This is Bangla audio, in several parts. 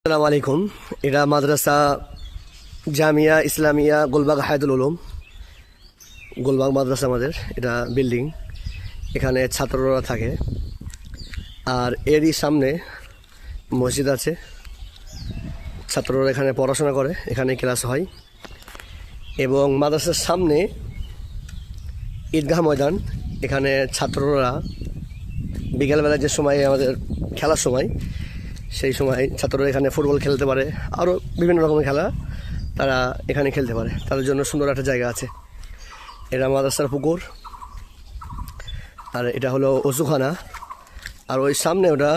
আসসালামু আলাইকুম। এটা মাদ্রাসা জামিয়া ইসলামিয়া গোলবাগ হায়াতুল উলুম, গোলবাগ মাদ্রাসা আমাদের এটা বিল্ডিং। এখানে ছাত্ররা থাকে, আর এরই সামনে মসজিদ আছে। ছাত্ররা এখানে পড়াশোনা করে, এখানে ক্লাস হয়। এবং মাদ্রাসার সামনে ঈদগাহ ময়দান, এখানে ছাত্ররা বিকেলবেলা যে সময় আমাদের খেলার সময়, সেই সময় ছাত্ররা এখানে ফুটবল খেলতে পারে, আরও বিভিন্ন রকমের খেলা তারা এখানে খেলতে পারে। তাদের জন্য সুন্দর একটা জায়গা আছে। এটা মাদ্রাসার পুকুর, আর এটা হলো অজুখানা, আর ওই সামনে ওটা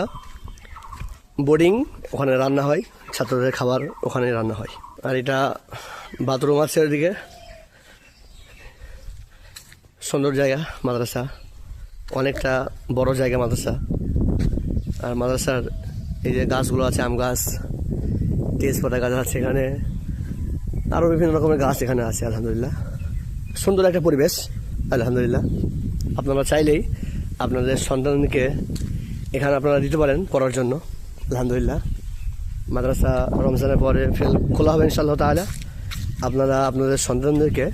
বোর্ডিং, ওখানে রান্না হয়, ছাত্রদের খাবার ওখানে রান্না হয়। আর এটা বাথরুম আছে ওইদিকে। সুন্দর জায়গা মাদ্রাসা, অনেকটা বড় জায়গা মাদ্রাসা। আর মাদ্রাসার এই যে গাছগুলো আছে, আম গাছ, তেজপাতা গাছ আছে এখানে, আরও বিভিন্ন রকমের গাছ এখানে আছে। আলহামদুলিল্লাহ, সুন্দর একটা পরিবেশ। আলহামদুলিল্লাহ, আপনারা চাইলেই আপনাদের সন্তানকে এখানে আপনারা দিতে পারেন পড়ার জন্য। আলহামদুলিল্লাহ, মাদ্রাসা রমজানের পরে ফের খোলা হবে ইনশাআল্লাহ তাআলা। আপনারা আপনাদের সন্তানদেরকে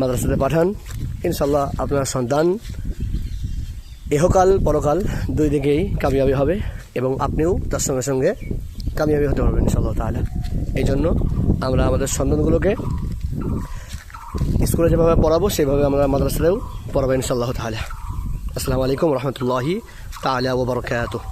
মাদ্রাসাতে পাঠান, ইনশাআল্লাহ আপনার সন্তান ইহকাল পরকাল দুই দিকেই কামিয়াবি হবে, এবং আপনিও তার সঙ্গে সঙ্গে কামিয়াবি হতে পারবেন ইনশাআল্লাহ তাআলা। এই জন্য আমরা আমাদের সন্তানগুলোকে স্কুলে যেভাবে পড়াবো সেভাবে আমরা মাদ্রাসাতেও পড়াবো ইনশাআল্লাহ তাআলা। আসসালামু আলাইকুম রহমতুল্লাহি তাআলা ওয়া বারাকাতুহু।